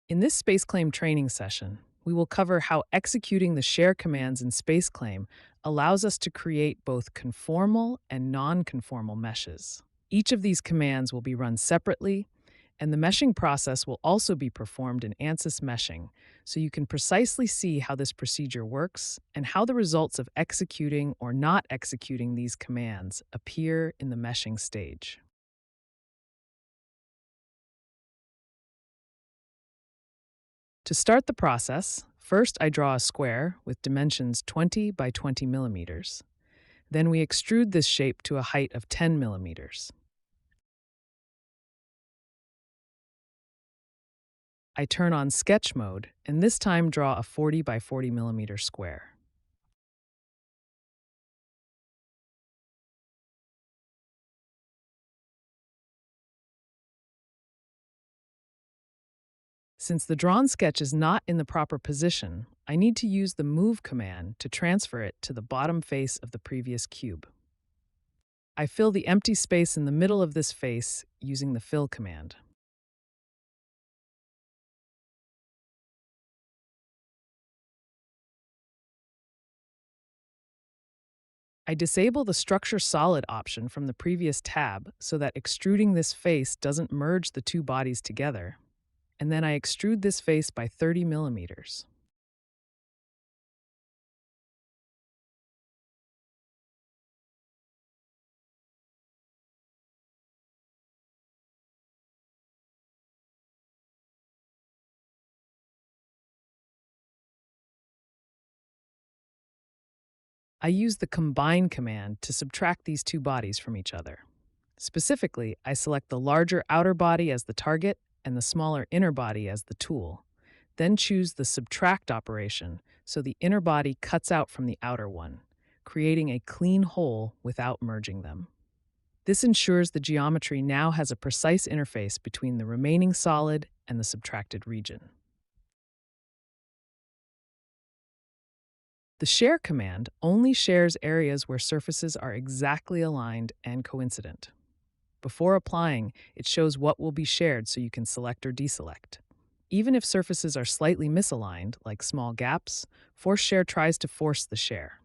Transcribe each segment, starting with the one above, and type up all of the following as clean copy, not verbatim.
In this SpaceClaim training session, we will cover how executing the share commands in SpaceClaim allows us to create both conformal and non-conformal meshes. Each of these commands will be run separately, and the meshing process will also be performed in ANSYS meshing, so you can precisely see how this procedure works and how the results of executing or not executing these commands appear in the meshing stage. To start the process, first I draw a square with dimensions 20 by 20 millimeters. Then we extrude this shape to a height of 10 millimeters. I turn on sketch mode and this time draw a 40 by 40 millimeter square. Since the drawn sketch is not in the proper position, I need to use the Move command to transfer it to the bottom face of the previous cube. I fill the empty space in the middle of this face using the Fill command. I disable the Structure Solid option from the previous tab so that extruding this face doesn't merge the two bodies together, and then I extrude this face by 30 millimeters. I use the Combine command to subtract these two bodies from each other. Specifically, I select the larger outer body as the target and the smaller inner body as the tool. Then choose the Subtract operation so the inner body cuts out from the outer one, creating a clean hole without merging them. This ensures the geometry now has a precise interface between the remaining solid and the subtracted region. The Share command only shares areas where surfaces are exactly aligned and coincident. Before applying, it shows what will be shared so you can select or deselect. Even if surfaces are slightly misaligned, like small gaps, Force Share tries to force the share.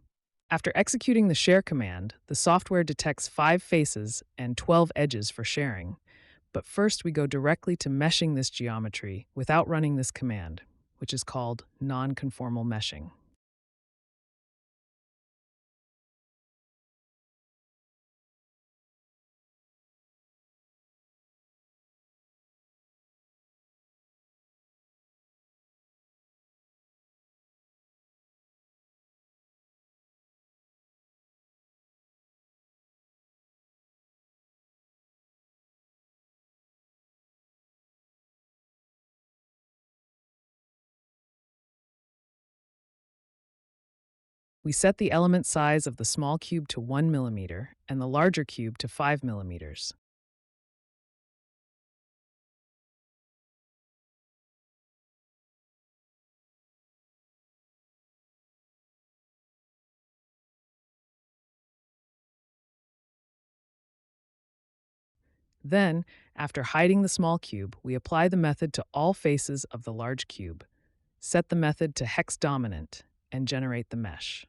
After executing the Share command, the software detects 5 faces and 12 edges for sharing. But first we go directly to meshing this geometry without running this command, which is called non-conformal meshing. We set the element size of the small cube to 1 millimeter and the larger cube to 5 millimeters. Then, after hiding the small cube, we apply the method to all faces of the large cube, set the method to hex dominant, and generate the mesh.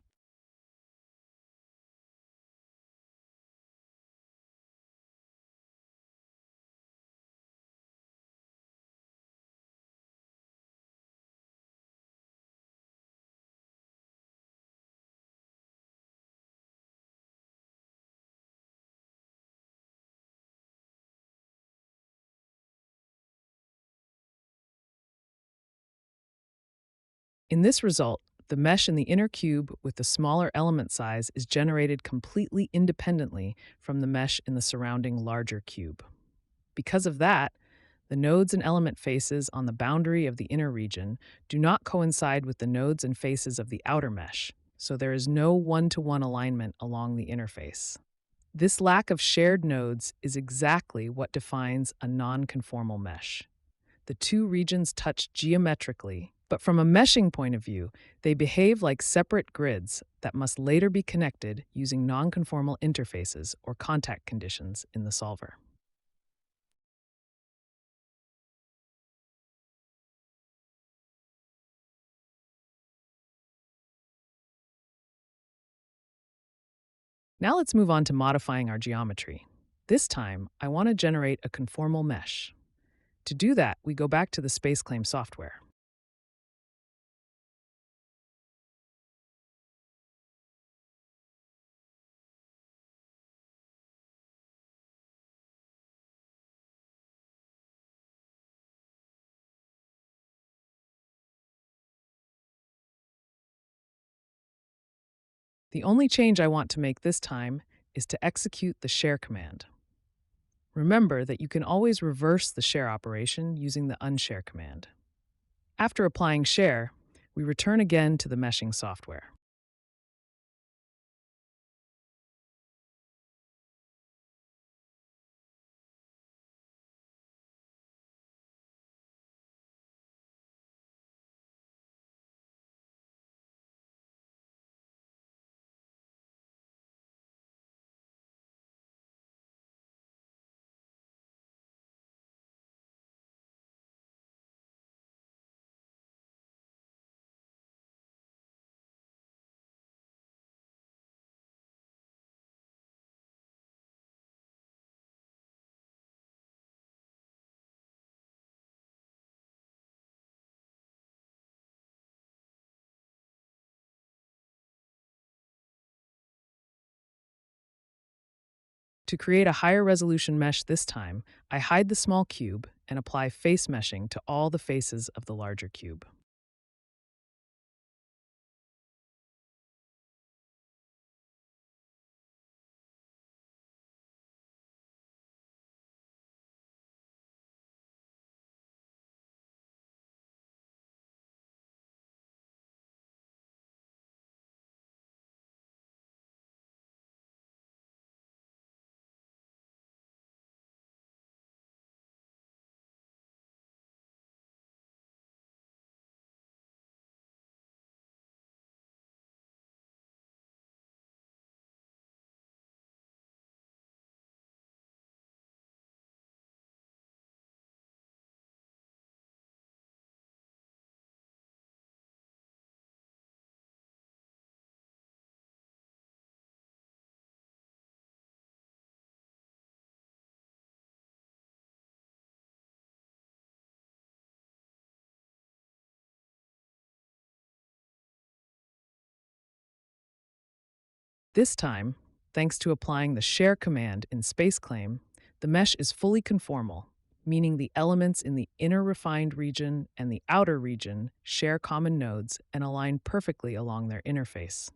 In this result, the mesh in the inner cube with the smaller element size is generated completely independently from the mesh in the surrounding larger cube. Because of that, the nodes and element faces on the boundary of the inner region do not coincide with the nodes and faces of the outer mesh, so there is no one-to-one alignment along the interface. This lack of shared nodes is exactly what defines a non-conformal mesh. The two regions touch geometrically, but from a meshing point of view, they behave like separate grids that must later be connected using non-conformal interfaces or contact conditions in the solver. Now let's move on to modifying our geometry. This time, I want to generate a conformal mesh. To do that, we go back to the SpaceClaim software. The only change I want to make this time is to execute the share command. Remember that you can always reverse the share operation using the unshare command. After applying share, we return again to the meshing software. To create a higher resolution mesh this time, I hide the small cube and apply face meshing to all the faces of the larger cube. This time, thanks to applying the share command in SpaceClaim, the mesh is fully conformal, meaning the elements in the inner refined region and the outer region share common nodes and align perfectly along their interface.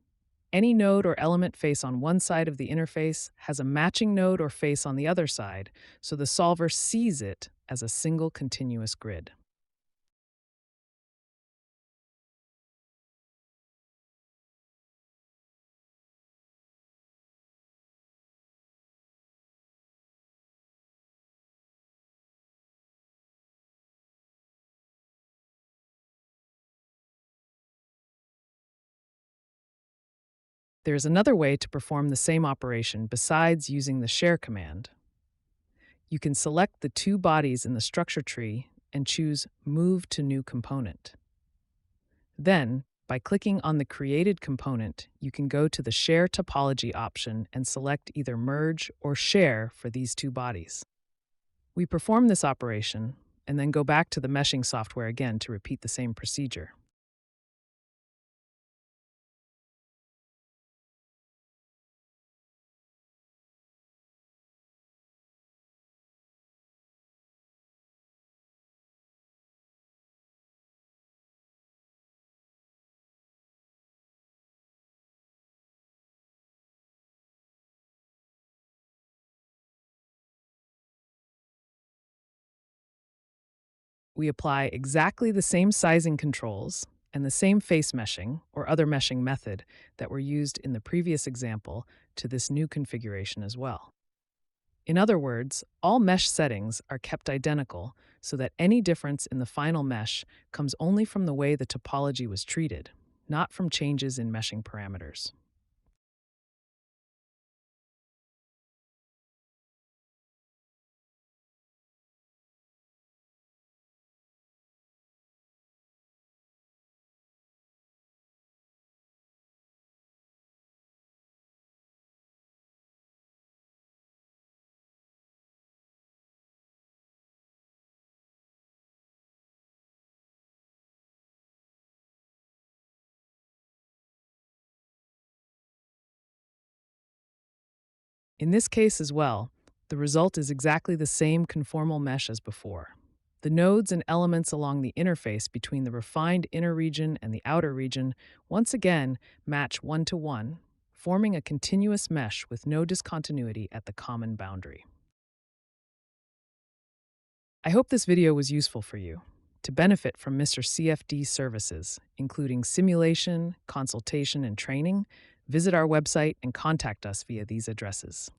Any node or element face on one side of the interface has a matching node or face on the other side, so the solver sees it as a single continuous grid. There is another way to perform the same operation besides using the share command. You can select the two bodies in the structure tree and choose Move to New Component. Then, by clicking on the created component, you can go to the Share Topology option and select either Merge or Share for these two bodies. We perform this operation and then go back to the meshing software again to repeat the same procedure. We apply exactly the same sizing controls and the same face meshing or other meshing method that were used in the previous example to this new configuration as well. In other words, all mesh settings are kept identical so that any difference in the final mesh comes only from the way the topology was treated, not from changes in meshing parameters. In this case as well, the result is exactly the same conformal mesh as before. The nodes and elements along the interface between the refined inner region and the outer region once again match one-to-one, forming a continuous mesh with no discontinuity at the common boundary. I hope this video was useful for you. To benefit from Mr. CFD's services, including simulation, consultation, and training, visit our website and contact us via these addresses.